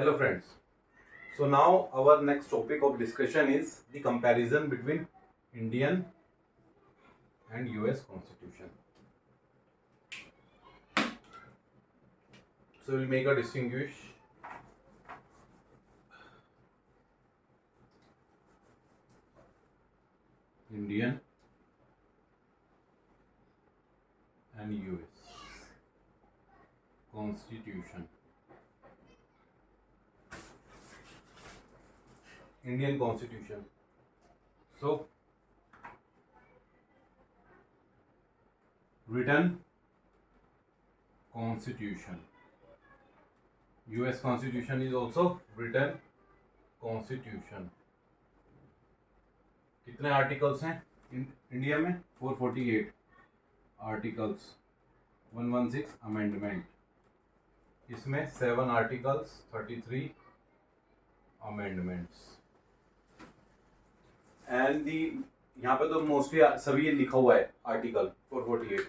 Hello friends. So now our next topic of discussion is the comparison between Indian and US Constitution. So we'll make a distinguish Indian and US Constitution. Indian Constitution. So written Constitution. US Constitution is also written Constitution. कितने articles हैं India में? 448 articles, 116 amendment. इसमें 7 articles, 33 amendments. And the यहाँ पे तो mostly सभी ये लिखा हुआ है आर्टिकल 448.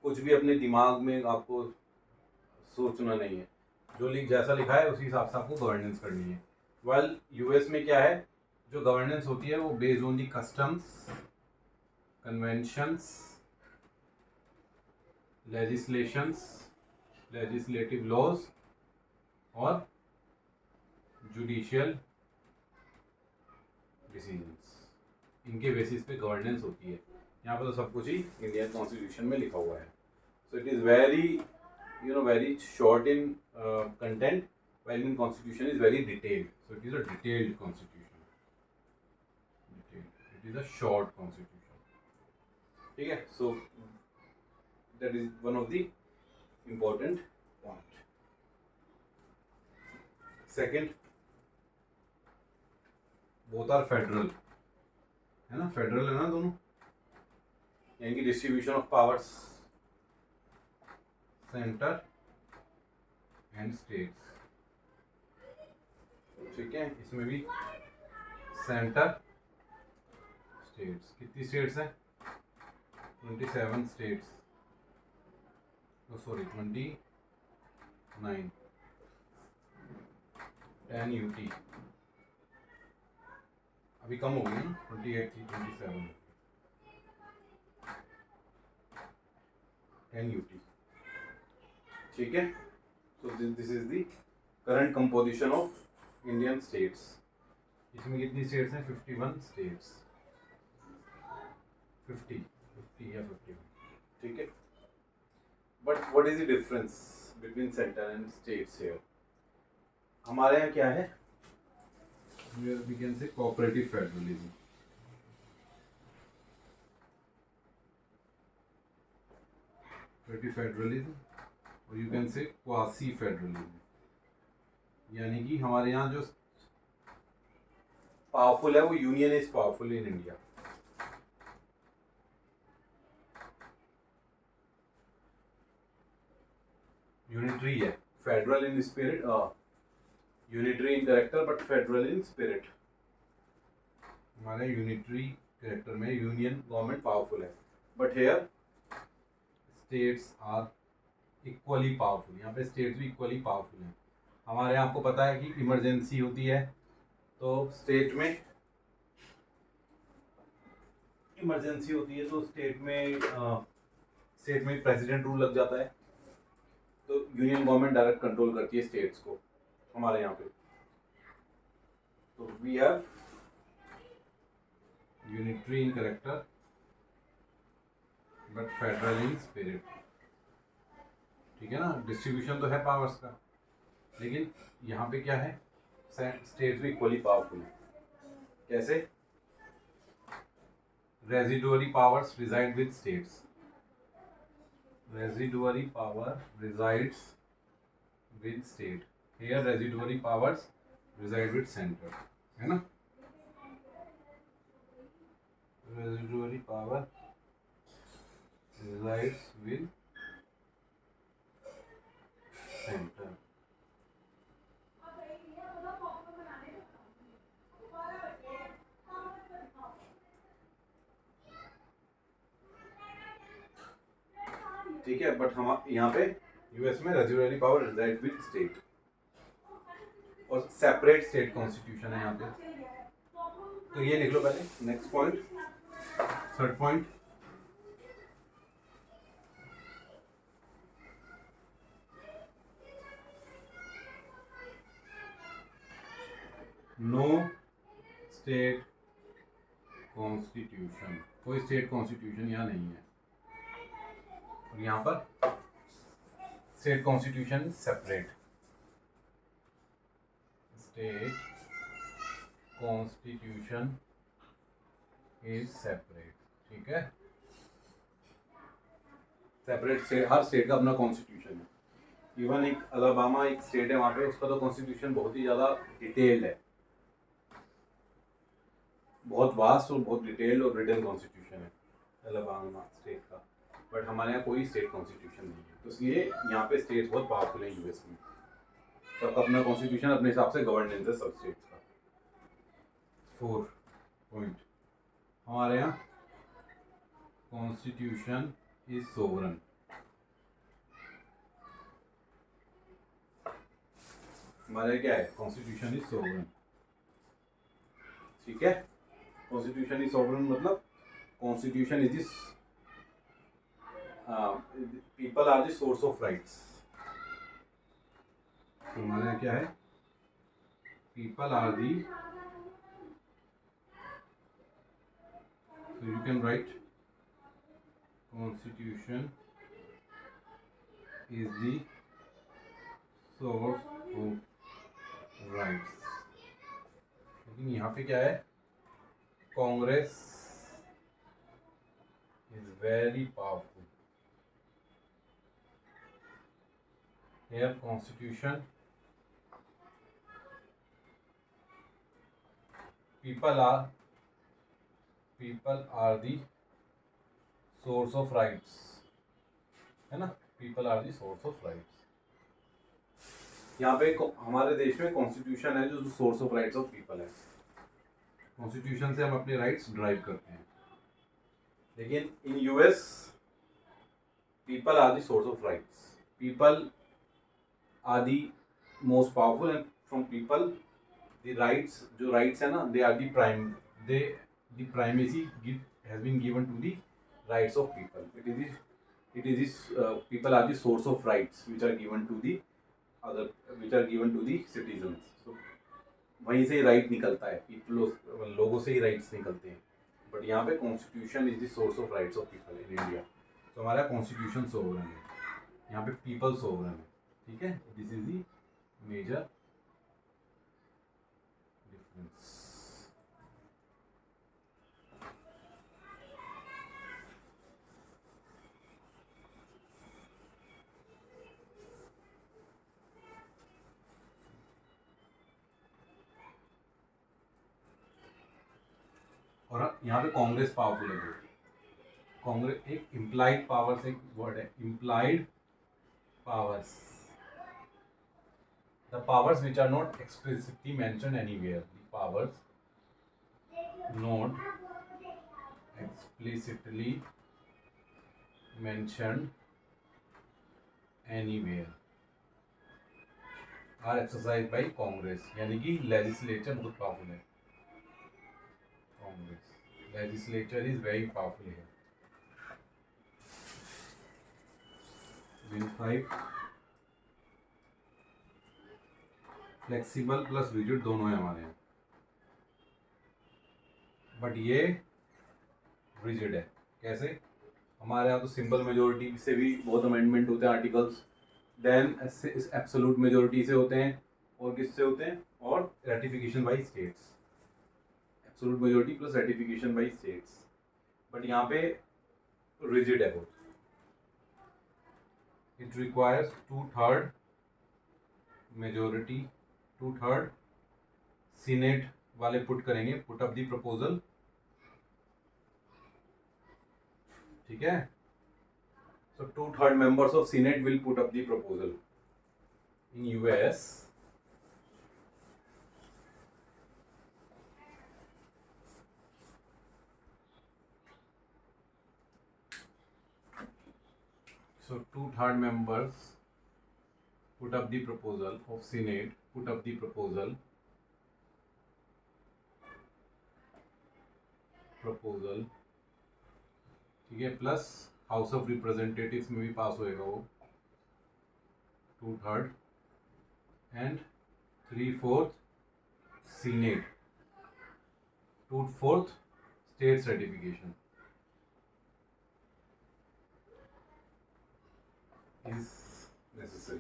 कुछ भी अपने दिमाग में आपको सोचना नहीं है, जो जैसा लिखा है उसी हिसाब से आपको गवर्नेंस करनी है. वेल यूएस में क्या है, जो गवर्नेंस होती है वो based on the customs, conventions, legislations, legislative laws और जुडिशियल डिसीजंस. इनके बेसिस पे गवर्नेंस होती है. यहाँ पर तो सब कुछ ही इंडियन कॉन्स्टिट्यूशन में लिखा हुआ है. So it is very short in content, while Indian constitution is very detailed. So it is a detailed constitution. It is a short constitution. ठीक है. So that is one of the important point. Second, both are federal. है ना, federal है ना दोनों, यानी कि distribution of powers, centre and states. ठीक है. इसमें भी सेंटर, स्टेट्स. कितनी स्टेट्स हैं? 27 स्टेट्स. सॉरी 29. 10 यूटी. अभी कम हो गई ना, 28 थी, 27. 10 यूटी. ठीक है. So this is the current composition of Indian states. इसमें कितनी स्टेट्स हैं? 51 स्टेट्स. 50 या 51. ठीक है. But what is the difference between centre and states here? हमारे यहाँ क्या है? We can say cooperative federalism. Cooperative federalism और you can say quasi federalism. यानी कि हमारे यहाँ जो पावरफुल है वो union is powerful in India. Unitary है, federal in spirit, unitary in character but federal in spirit. हमारे यूनिटरी कैरेक्टर में यूनियन गवर्नमेंट पावरफुल है, but here states are equally powerful. यहाँ पे स्टेट्स भी इक्वली पावरफुल हैं. हमारे यहाँ आपको पता है कि इमरजेंसी होती है तो स्टेट में इमरजेंसी होती है तो स्टेट में प्रेसिडेंट रूल लग जाता है, तो यूनियन गवर्नमेंट डायरेक्ट कंट्रोल करती है स्टेट्स को हमारे यहाँ पे. तो we have unitary in character but federal in spirit. ठीक है ना. डिस्ट्रीब्यूशन तो है पावर्स का, लेकिन यहाँ पे क्या है, स्टेट्स भी इक्वली पावरफुल है. कैसे? Residuary powers reside with states. Residuary power resides with state. Here residuary powers reside with centre. है ना. Residuary power resides with centre. ठीक है. बट हम यहाँ पे यूएस में residuary power reside with state. और सेपरेट स्टेट कॉन्स्टिट्यूशन है यहाँ पे। तो ये लिख लो पहले। Next point, third point, no state constitution, कोई स्टेट कॉन्स्टिट्यूशन यहाँ नहीं है। और यहाँ पर state constitution separate, state constitution is separate. ठीक है, सेपरेट स्टेट, हर स्टेट का अपना कॉन्स्टिट्यूशन है। इवन एक अलाबामा एक स्टेट है, वहाँ पे उसका तो कॉन्स्टिट्यूशन बहुत ही ज़्यादा डिटेल्ड है, बहुत वास्ट और बहुत डिटेल्ड और रिटन कॉन्स्टिट्यूशन है अलाबामा स्टेट का। बट हमारे यहाँ कोई स्टेट कॉन्स्टिट्यूशन नहीं है, तो इसलिए यहाँ पे स्टेट बहुत पावरफुल है यूएस में। सबका अपना कॉन्स्टिट्यूशन, अपने हिसाब से गवर्नेंस है सब स्टेट्स का। 4 पॉइंट, हमारे यहाँ कॉन्स्टिट्यूशन इज सोवरन। हमारे क्या है, कॉन्स्टिट्यूशन इज सोवरन। ठीक है, कॉन्स्टिट्यूशन इज सोवरन मतलब constitution is this, people are the source of rights. हमारे यहाँ क्या है, people are the, so you can write constitution is the source of rights। लेकिन यहाँ पे क्या है, Congress is very powerful. Here constitution, people are the source of rights, है ना, people are the source of rights। यहाँ पे हमारे देश में कॉन्स्टिट्यूशन है जो source of rights of people है। कॉन्स्टिट्यूशन से हम अपने राइट्स ड्राइव करते हैं। लेकिन in US people are the source of rights, people are the most powerful and from people the rights, जो राइट्स है ना, they are the prime, they the primacy has been given to the rights of people। it is this people are the source of rights which are given to the other, which are given to the citizens। so वहीं से ही right निकलता है, people लोगों से ही rights निकलते हैं। But यहाँ पे constitution is the source of rights of people in India. तो हमारा कॉन्स्टिट्यूशन सोवरन है, यहाँ पे पीपल सोवरन है। ठीक है, this is the major difference. और यहाँ पे कांग्रेस पावरफुल है बहुत। कांग्रेस एक इम्प्लाइड पावर्स, एक वर्ड है implied powers, the powers which are not explicitly mentioned anywhere, the powers not explicitly mentioned anywhere are exercise by Congress. यानी कि लेजिस्लेचर बहुत पावरफुल है, Congress legislature is very powerful है। 5 flexible plus rigid दोनों है हमारे यहाँ, बट ये रिजिड है। कैसे, हमारे यहाँ तो सिंपल मेजोरिटी से भी बहुत अमेंडमेंट होते हैं आर्टिकल्स, देन एब्सोल्यूट मेजोरिटी से होते हैं, और किससे होते हैं, और ratification by states, absolute majority plus ratification by states. But यहाँ पे रिजिड है बहुत। इट रिक्वायर्स 2/3 मेजोरिटी, 2/3 सीनेट वाले पुट करेंगे, पुट अप दी प्रपोजल। ठीक है, so 2/3 members of Senate will put up the proposal in US। so 2/3 members put up the proposal of Senate, put up the proposal ठीक है, plus house of representatives में भी पास होएगा वो 2/3 and 3/4 senate, 2/4 state certification is necessary,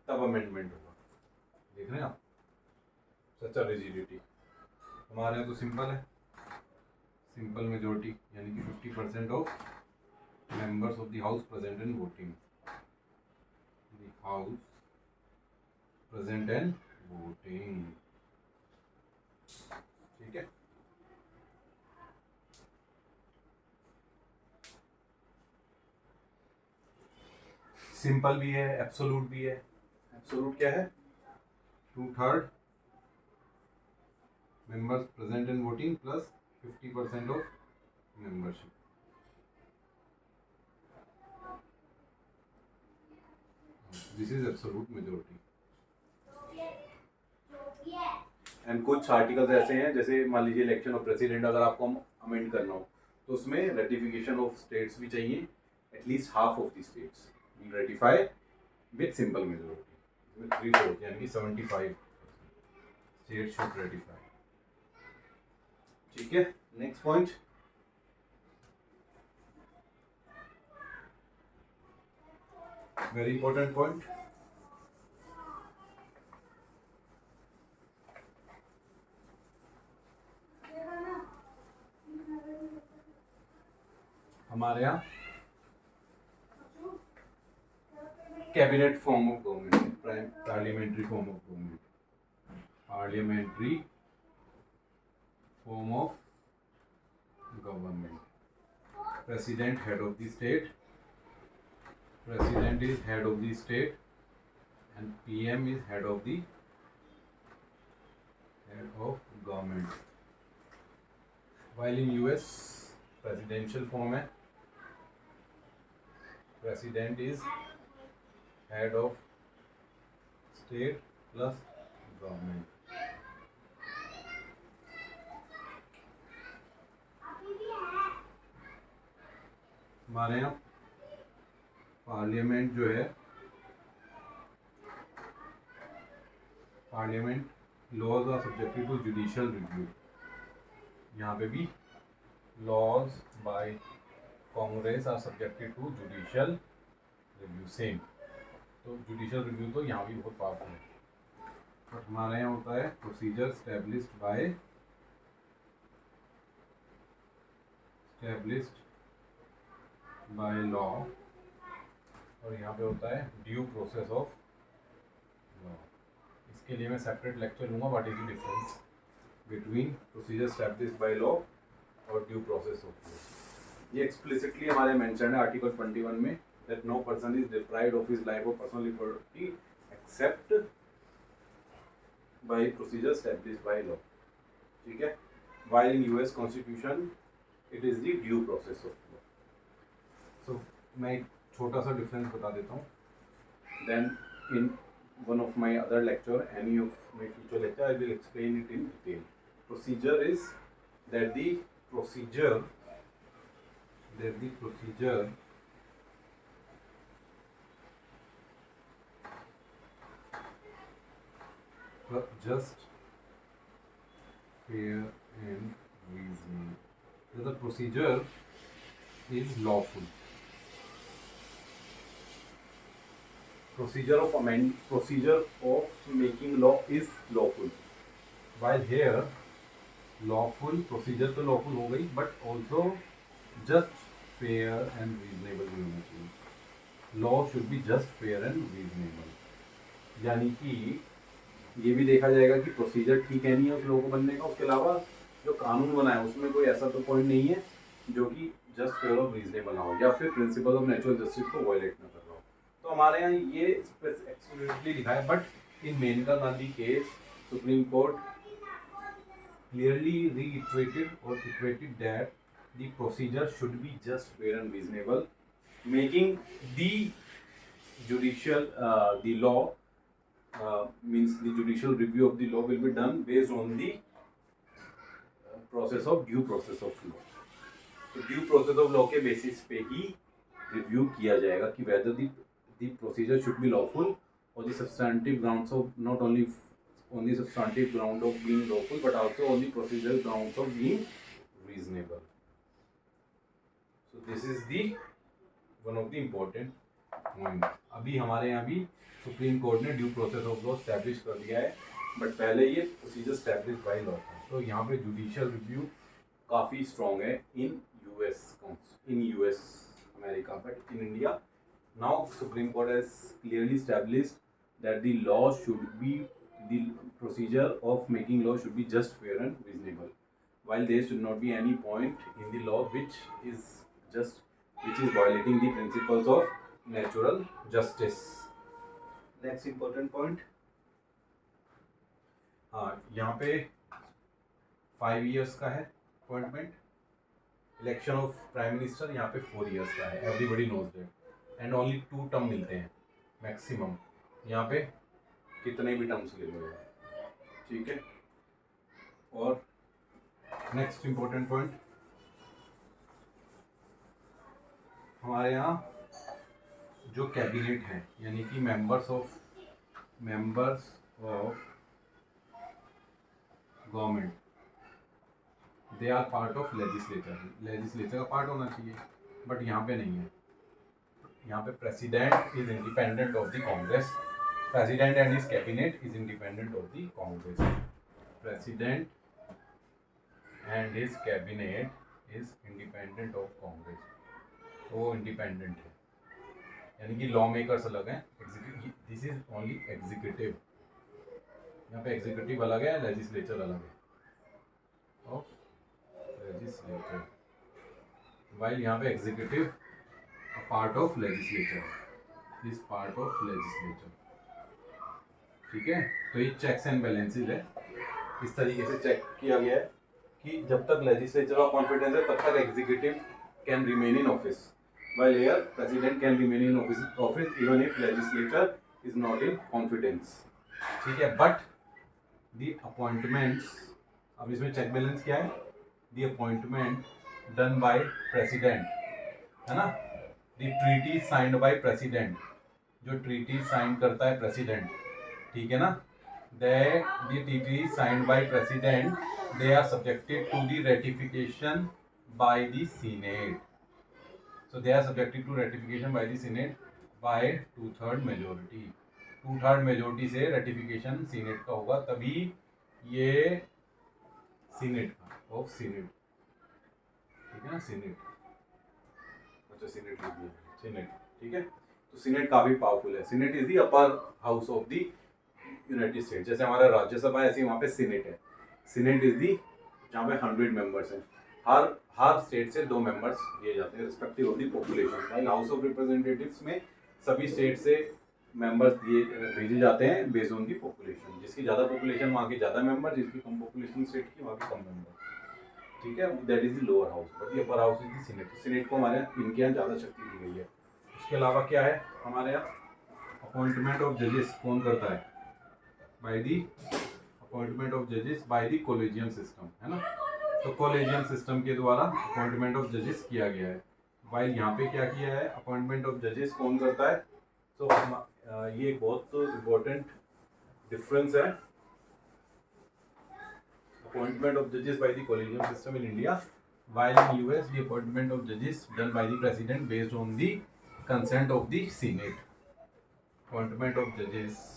तब amendment होगा। देख रहे हैं आप, सच अ रिजिडिटी। हमारे यहाँ तो सिंपल है, सिंपल मेजोरिटी यानी कि 50% of members of the house present and voting, the house present and voting, ठीक है। सिंपल भी है, एब्सोलूट भी है। एब्सोलूट क्या है? 2/3 members present and voting plus 50% of membership. This is absolute majority. And कुछ आर्टिकल्स ऐसे हैं, जैसे मान लीजिए इलेक्शन ऑफ प्रेसिडेंट अगर आपको अमेंड करना हो तो उसमें रेटिफिकेशन ऑफ स्टेट्स भी चाहिए, at least half of the states ratify with simple majority, 3/4 यानी कि 75 स्टेट शुड रेटिफाई, ठीक है। Next point, very important point, हमारे यहाँ cabinet form of government, parliamentary form of government, parliamentary form of government, president head of the state, president is head of the state and PM is head of government, while in US presidential form है, president is head of state plus government। हमारे यहाँ parliament जो है, parliament laws are subjected to judicial review, यहाँ पे भी laws by Congress are subjected to judicial review, same. तो judicial review तो यहाँ भी बहुत पावरफुल है, बट हमारे यहाँ होता है प्रोसीजर स्टैब्लिश्ड बाय लॉ, और यहाँ पे होता है ड्यू प्रोसेस ऑफ लॉ। इसके लिए मैं सेपरेट लेक्चर लूँगा, what is the difference between procedure established by law और ड्यू प्रोसेस ऑफ लॉ। ये एक्सप्लिसिटली हमारे मेंशन है आर्टिकल 21 में, that no person is deprived of his life और personal liberty except by procedure established by law, ठीक है। While in US constitution it is the due process of law. So मैं छोटा सा difference बता देता हूँ, then in one of my other lecture, any of my future lecture, I will explain it in detail. Procedure is that the procedure just, fair and reasonable, the procedure is lawful, procedure of making law is lawful, while here lawful procedure तो lawful हो गई, but also just, fair and reasonable भी होना चाहिए। law should be just, fair and reasonable, यानी कि ये भी देखा जाएगा कि प्रोसीजर ठीक है नहीं है उस लॉ को बनने का, उसके अलावा जो कानून बना है उसमें कोई ऐसा तो पॉइंट नहीं है जो कि जस्ट, फेयर और रीजनेबल ना हो, या फिर प्रिंसिपल ऑफ नेचुरल जस्टिस को वायलेट ना कर रहा हो। तो हमारे यहाँ ये एक्सप्लिसिटली लिखा है, but in Maneka Gandhi case supreme court clearly reiterated that the procedure should be just, fair and reasonable, making the judicial the law means the judicial review of the law will be done based on the process of due process of law. तो due process of law के basis पे ही review किया जाएगा कि whether the procedure should be lawful और the substantive grounds of not only on the substantive ground of being lawful but also on the procedural grounds of being reasonable. So this is the one of the important point. अभी हमारे यहाँ भी supreme court ने due process of law establish कर दिया है, but पहले ये प्रोसीजर स्टैब्लिश बाय लॉ था. तो यहाँ पे जुडिशियल रिव्यू काफ़ी स्ट्रॉन्ग है in US America, but in India now supreme court has clearly established that the law should be the procedure of making law should be just, fair and reasonable, while there should not be any point in the law which is violating the principles of natural justice. Next important point, हाँ यहाँ पे 5 years का है appointment. Election of prime minister यहाँ पे 4 years का है. Everybody knows that, and only 2 term मिलते हैं मैक्सिमम. यहाँ पे कितने भी टर्म्स ले लो, ठीक है. और नेक्स्ट इंपॉर्टेंट पॉइंट, हमारे यहाँ जो कैबिनेट है यानी कि members of government, they are part of legislature का पार्ट होना चाहिए, बट यहाँ पे नहीं है. यहाँ पे president is independent of the Congress. President and his cabinet is independent of the Congress. President and his cabinet is independent of Congress. वो इंडिपेंडेंट है, यानी कि लॉ मेकर्स अलग हैं. This is only executive. यहाँ पे एग्जीक्यूटिव अलग है, लेजिस्लेचर अलग है. ऑफ लेजिस्लेचर, वाइल यहाँ पे executive part of legislature, is part of legislature. ठीक है. तो ये चेक्स एंड बैलेंसेस है. इस तरीके से चेक किया गया है कि जब तक लेजिस्लेचर का कॉन्फिडेंस है तब तक executive can remain in office, while here president can remain in office even if legislature is not in confidence. ठीक है. बट द अपॉइंटमेंट्स, अब इसमें चेक बैलेंस क्या है, the appointment done by president, है ना. The treaty signed by president, जो treaty sign करता है प्रेसिडेंट, ठीक है ना. the treaty signed by president, they are subjected to the ratification by the senate. So they are subjected to ratification by the senate by 2/3 majority. 2/3 majority से ratification senate का होगा, तभी ये senate का ऑफ senate, ठीक है ना. senate, अच्छा senate लिख दिया, senate, ठीक है. तो senate काफी पावरफुल है. senate is the upper house of the United state. जैसे हमारा राज्यसभा है ऐसे वहाँ पे सीनेट है. सीनेट इज दी जहाँ पे 100 मेंबर्स हैं. हर स्टेट से 2 मेंबर्स दिए जाते हैं respective of the population. While house of representatives में सभी स्टेट से मेंबर्स भेजे जाते हैं बेस्ड ऑन दी पॉपुलेशन. जिसकी ज़्यादा पॉपुलेशन वहाँ के ज़्यादा मेंबर, जिसकी कम पॉपुलेशन स्टेट की वहाँ के कम मेंबर. ठीक है. That is the lower house, but ये upper house is the senate. Senate को हमारे इनके यहाँ ज़्यादा शक्ति दी गई है. उसके अलावा क्या है हमारे यहाँ, अपॉइंटमेंट ऑफ जजेस कौन करता है, by the appointment of judges by the collegium system, है ना. तो collegium system के द्वारा appointment of judges किया गया है. while यहाँ पे क्या किया है, appointment of judges कौन करता है. तो ये एक बहुत important difference है. appointment of judges by the collegium system in India, while in US the appointment of judges done by the president based on the consent of the senate. appointment of judges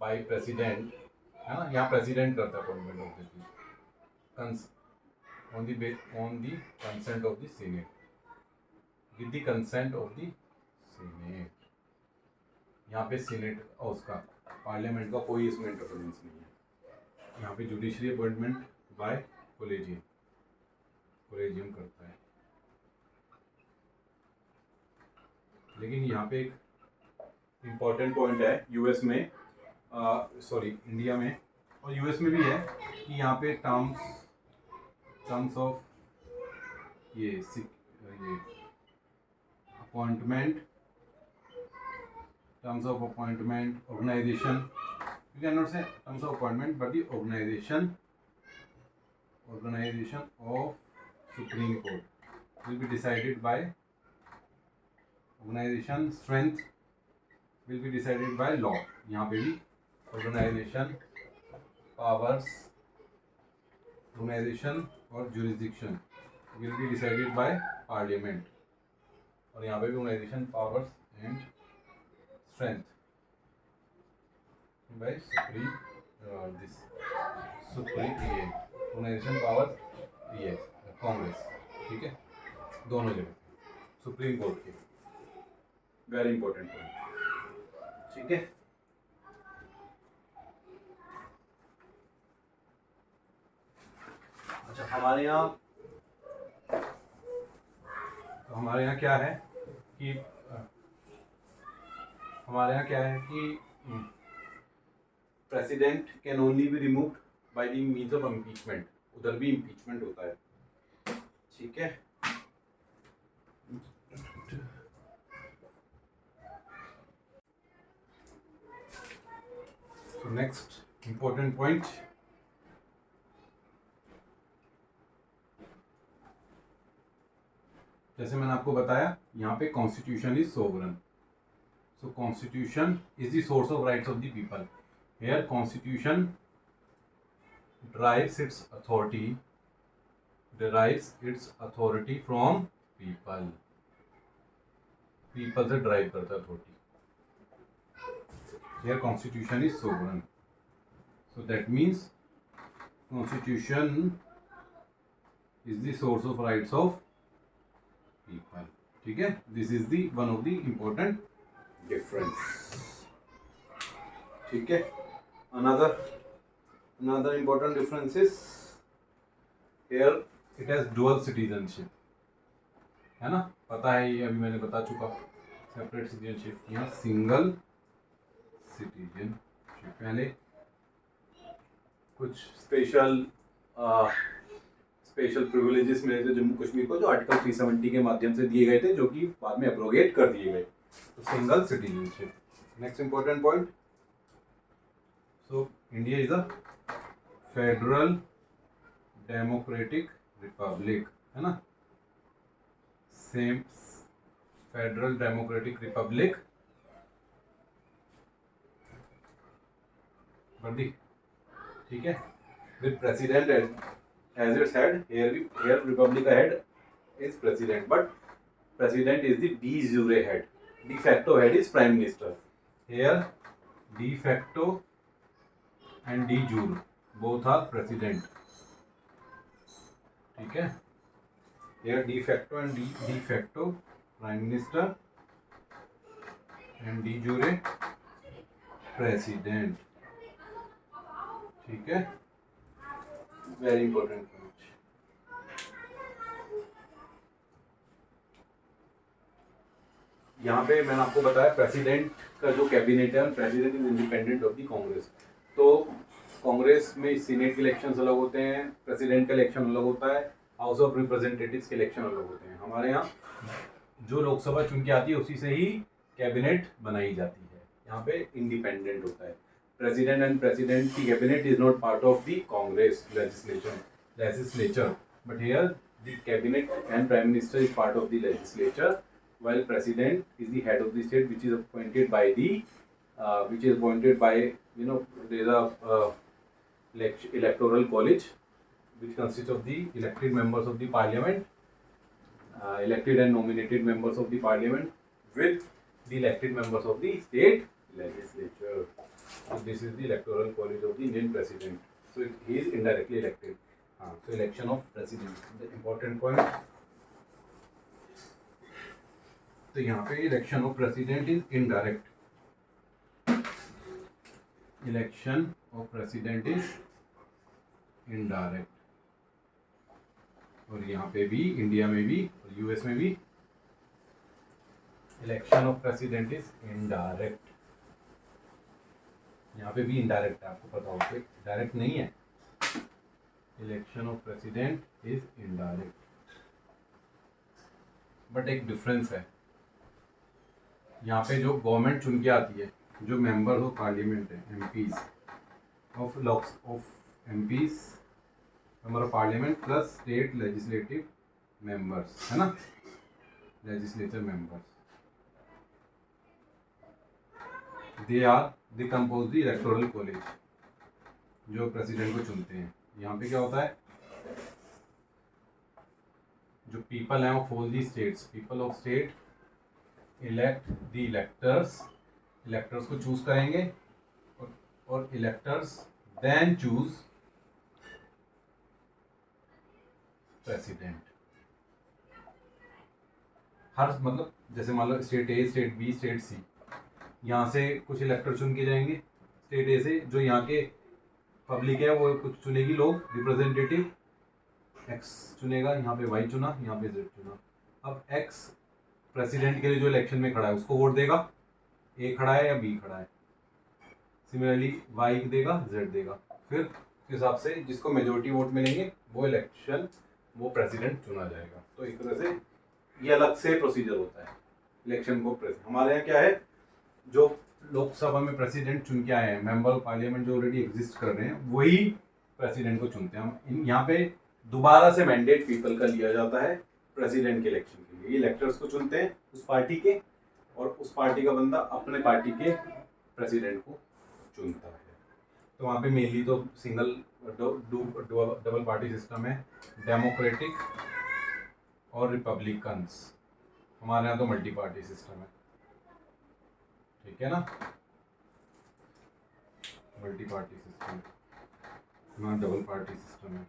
by president, है ना. यहाँ president करता है appointment of जजेस on the consent of the senate, with the consent of the senate. यहाँ पे senate और उसका पार्लियामेंट का कोई इसमें इंटरफेरेंस नहीं है. यहाँ पे जुडिशरी अपॉइंटमेंट बाय कोलेजियम करता है. लेकिन यहाँ पे एक इम्पॉर्टेंट पॉइंट है यूएस में, इंडिया में और यूएस में भी है कि यहाँ पे टर्म्स टर्म्स ऑफ ये appointment, terms of appointment, organization. You cannot say terms of appointment, but the organization of Supreme Court will be decided by organization strength will be decided by law. यहाँ पे भी organization powers, organization और jurisdiction will be decided by parliament. और यहाँ पे भी organization powers and strength by supreme organization powers Congress, ठीक है, दोनों जगह सुप्रीम कोर्ट के, वेरी इंपॉर्टेंट पॉइंट, ठीक है। अच्छा, हमारे यहाँ क्या है कि president can only be removed by the means of impeachment, उधर भी इम्पीचमेंट होता है, ठीक है। So next important point, जैसे मैंने आपको बताया यहाँ पे constitution is sovereign, so constitution is the source of rights of the people. Here constitution derives its authority from people से ड्राइव करता है authority. Here constitution is sovereign, so that means constitution is the source of rights of people, ठीक है। This is the one of the important difference, ठीक है। Another important difference is here it has dual citizenship, है ना, पता है ये, अभी मैंने बता चुका। सेपरेट सिटीजनशिप, यहाँ सिंगल सिटीजनशिप। पहले कुछ स्पेशल प्रिविलेजेस मिले थे जम्मू कश्मीर को, जो आर्टिकल 370 के माध्यम से दिए गए थे, जो कि बाद में एब्रोगेट कर दिए गए। तो single citizenship, next important point. So India is a federal democratic republic, है ना, सेम फेडरल डेमोक्रेटिक रिपब्लिक वर्दी, ठीक है, with president as its head. here republic का head is president, but president is the de jure head, de facto head is prime minister. here de facto and de jure both are president, ठीक है। here de facto and de facto prime minister and de jure president, ठीक है, very important point. यहाँ पे मैंने आपको बताया president का जो कैबिनेट है, president is independent of the Congress. तो कांग्रेस में सीनेट इलेक्शंस अलग होते हैं, प्रेसिडेंट का इलेक्शन अलग होता है, हाउस ऑफ रिप्रेजेंटेटिव्स के इलेक्शन अलग होते हैं। हमारे यहाँ जो लोकसभा चुन के आती है उसी से ही कैबिनेट बनाई जाती है, यहाँ पे इंडिपेंडेंट होता है। प्रेसिडेंट एंड प्रेसिडेंट की cabinet is not part of the Congress legislature, but here the cabinet and prime minister is part of the legislature, while president is the head of the state, which is appointed by there is a electoral college which consists of the elected members of the parliament, elected and nominated members of the parliament with the elected members of the state legislature. So this is the electoral college of the Indian president. So he is indirectly elected. So election of president, the important point. तो यहाँ पे election of president is indirect, election of president is indirect, और यहाँ पे भी India में भी और यूएस में भी election of president is indirect. यहाँ पे भी इनडायरेक्ट है, आपको पता होगा, डायरेक्ट नहीं है। Election of president is indirect, but एक डिफरेंस है। यहाँ पे जो गवर्नमेंट चुन के आती है, जो मेंबर ऑफ पार्लियामेंट है, MPs of MPs member of parliament plus state legislative members, है ना, legislature members, they compose the electoral college, जो प्रेसिडेंट को चुनते हैं। यहाँ पे क्या होता है, जो पीपल हैं of all the states, people of state elect the electors, electors को चूज करेंगे और इलेक्टर्स देन चूज प्रेसिडेंट। हर मतलब जैसे मान लो state A, state B, state सी, यहाँ से कुछ इलेक्टर चुन के जाएंगे। स्टेट ए से जो यहाँ के पब्लिक है वो कुछ चुनेगी, लोग रिप्रेजेंटेटिव, एक्स चुनेगा, यहाँ पे वाई चुना, यहाँ पे जेड चुना। अब एक्स प्रेसिडेंट के लिए जो इलेक्शन में खड़ा है उसको वोट देगा, ए खड़ा है या बी खड़ा है। सिमिलरली वाई देगा, जेड देगा, फिर उस हिसाब से जिसको मेजोरिटी वोट मिलेंगे वो इलेक्शन, वो प्रेसिडेंट चुना जाएगा। तो एक तरह से ये अलग से प्रोसीजर होता है इलेक्शन को। हमारे यहाँ क्या है, जो लोकसभा में प्रेसिडेंट चुन के आए हैं, मेंबर ऑफ पार्लियामेंट जो ऑलरेडी एग्जिस्ट कर रहे हैं, वही प्रेसिडेंट को चुनते हैं। हम यहाँ पे दोबारा से मैंडेट पीपल का लिया जाता है प्रेसिडेंट के इलेक्शन के लिए। इलेक्टर्स को चुनते हैं उस पार्टी के, और उस पार्टी का बंदा अपने पार्टी के प्रेसिडेंट को चुनता है। तो वहाँ पे मेनली तो सिंगल डबल पार्टी सिस्टम है, डेमोक्रेटिक और रिपब्लिकन्स। हमारे यहाँ तो मल्टी पार्टी सिस्टम है, ठीक है ना, मल्टी पार्टी सिस्टम, यहाँ डबल पार्टी सिस्टम है।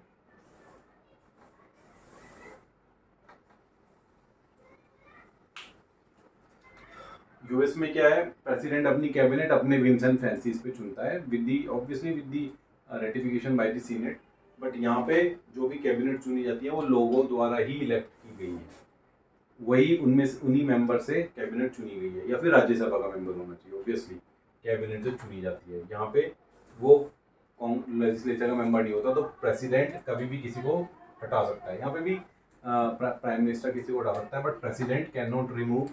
यूएस में क्या है, प्रेसिडेंट अपनी कैबिनेट अपने विम्स एंड फैंसीज पे चुनता है, with the obviously with the ratification by the senate. But यहाँ पे जो भी कैबिनेट चुनी जाती है वो लोगों द्वारा ही इलेक्ट की गई है, वही उनमें से उन्हीं मेंबर से कैबिनेट चुनी गई है, या फिर राज्यसभा का मेंबर होना चाहिए। ऑब्वियसली कैबिनेट जो चुनी जाती है, यहाँ पे वो लेजिस्लेचर का मेंबर नहीं होता, तो प्रेसिडेंट कभी भी किसी को हटा सकता है। यहाँ पे भी प्राइम मिनिस्टर किसी को हटा सकता है, but president can not remove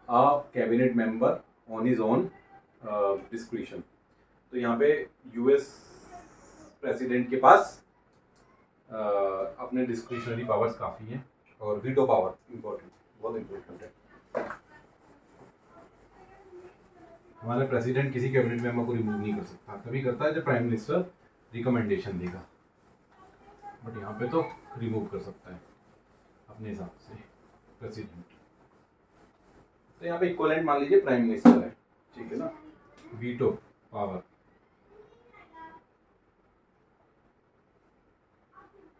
a cabinet member on his own discretion. तो यहाँ पे यूएस प्रेसिडेंट के पास अपने डिस्क्रिशनरी पावर्स काफ़ी हैं, और वीटो पावर इम्पोर्टेंट, बहुत इम्पोर्टेंट है। हमारा प्रेसिडेंट किसी कैबिनेट मेंबर को रिमूव नहीं कर सकता, तभी करता है जब प्राइम मिनिस्टर रिकमेंडेशन देगा, बट यहाँ पे तो रिमूव कर सकता है अपने हिसाब से प्रेसिडेंट। तो यहाँ पे इक्वलेंट मान लीजिए प्राइम मिनिस्टर है, ठीक है ना, वीटो पावर।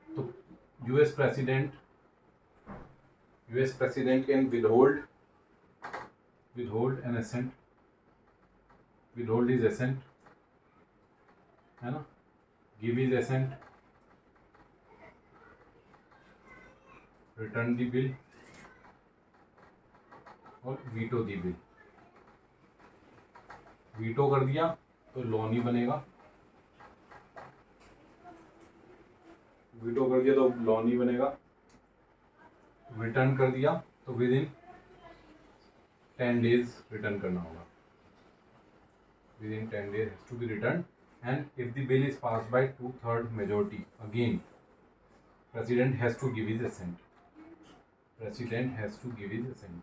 तो US president can withhold an assent, withhold his assent, है ना, give his assent, return the bill और वीटो दी बिल। वीटो कर दिया तो लॉ नहीं बनेगा, वीटो कर दिया तो लॉ नहीं बनेगा। रिटर्न कर दिया तो विद इन 10 days रिटर्न करना होगा, within 10 days has to be return. And if the bill is pass by 2/3 majority, again president has to give his assent, president has to give his assent,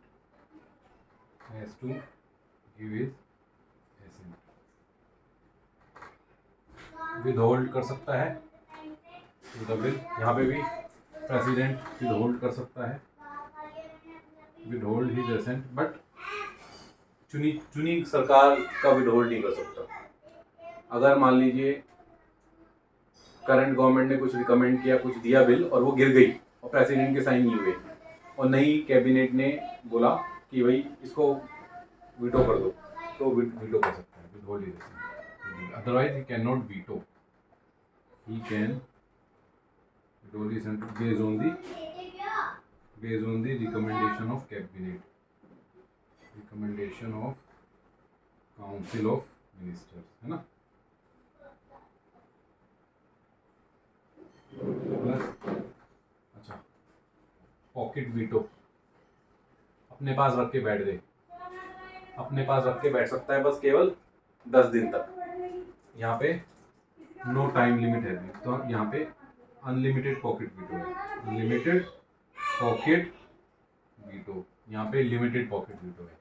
has to give his assent. Withhold कर सकता है to the bill, यहाँ पे भी president withhold कर सकता है, withhold his ascent, but चुनी सरकार का विदहोल्ड नहीं कर सकता। अगर मान लीजिए करंट गवर्नमेंट ने कुछ रिकमेंड किया, कुछ दिया बिल, और वो गिर गई और प्रेसिडेंट के साइन नहीं हुए, और नई कैबिनेट ने बोला कि भाई इसको वीटो कर दो, तो वीटो कर सकता है, withhold his assent. Otherwise he can not veto, he can withhold his assent based on the recommendation of cabinet, recommendation of council of ministers, है ना। प्लस अच्छा पॉकेट वीटो अपने पास रख के बैठ गए, अपने पास रख के बैठ सकता है बस केवल 10 दिन तक। यहाँ पे नो टाइम लिमिट है, तो यहाँ पे अनलिमिटेड पॉकेट वीटो है, अनलिमिटेड पॉकेट वीटो, यहाँ पे लिमिटेड पॉकेट वीटो है,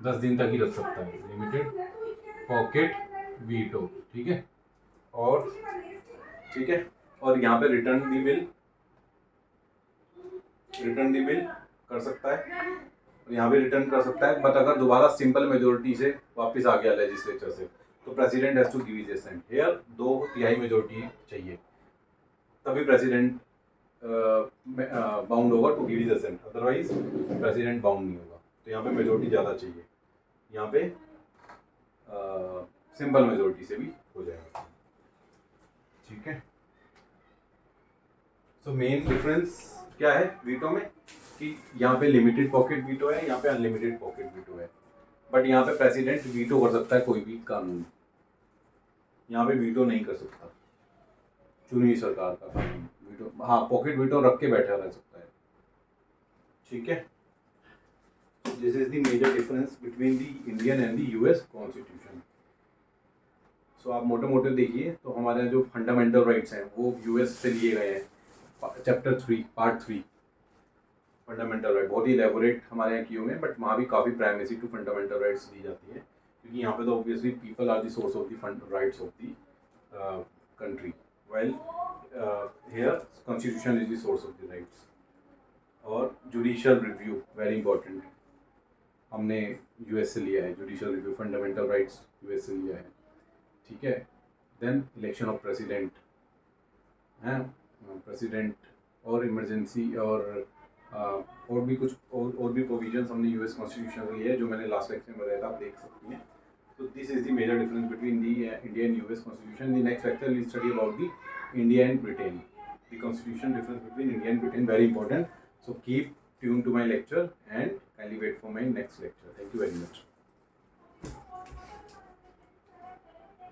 10 दिन तक ही रख सकता है, लिमिटेड पॉकेट वीटो। ठीक है, और ठीक है, और यहाँ पे रिटर्न दी बिल कर सकता है, और यहाँ भी रिटर्न कर सकता है, बट अगर दोबारा सिंपल मेजोरिटी से वापस आ गया लेजिस्लेचर से तो president has to give his assent. Here 2/3 majority चाहिए, तभी प्रेसिडेंट बाउंड होगा to give his assent, otherwise president bound नहीं होगा। तो यहाँ पे मेजोरिटी ज़्यादा चाहिए, यहाँ पे सिंपल मेजोरिटी से भी हो जाएगा। ठीक है, सो मेन डिफरेंस क्या है वीटो में कि यहाँ पे लिमिटेड पॉकेट वीटो है, यहाँ पे अनलिमिटेड पॉकेट वीटो है, बट यहाँ पे प्रेसिडेंट वीटो कर सकता है कोई भी कानून, यहाँ पे वीटो नहीं कर सकता चुनी हुई सरकार का कानून वीटो। हाँ, पॉकेट वीटो रख के बैठा रह सकता है। ठीक है, this is the major difference between the Indian and the US constitution. So आप मोटे मोटे देखिए तो हमारे यहाँ जो फंडामेंटल राइट्स हैं वो यूएस से लिए गए हैं, चैप्टर 3 पार्ट 3 फंडामेंटल राइट, बहुत ही एलेबोरेट हमारे यहाँ किए हुए हैं, बट वहाँ भी काफ़ी प्राइमेसी टू फंडामेंटल राइट्स दी जाती है, क्योंकि यहाँ पे तो obviously people are the source of the rights of the country, while here constitution is the source of the rights. और जुडिशियल रिव्यू वेरी इंपॉर्टेंट, हमने यूएस से लिया है judicial review, fundamental rights US से लिया है। ठीक है, देन इलेक्शन ऑफ प्रेसिडेंट हैं, प्रेसिडेंट और इमरजेंसी और भी कुछ और भी प्रोविजंस हमने यूएस कॉन्स्टिट्यूशन से लिए है, जो मैंने लास्ट लेक्चर में बताया था, आप देख सकती हैं। तो this is the major difference between the Indian US constitution. The next lecture we study about the India and Britain, the constitution difference between India and Britain, very important. So keep tuned to my lecture and kindly wait for my next lecture. Thank you very much.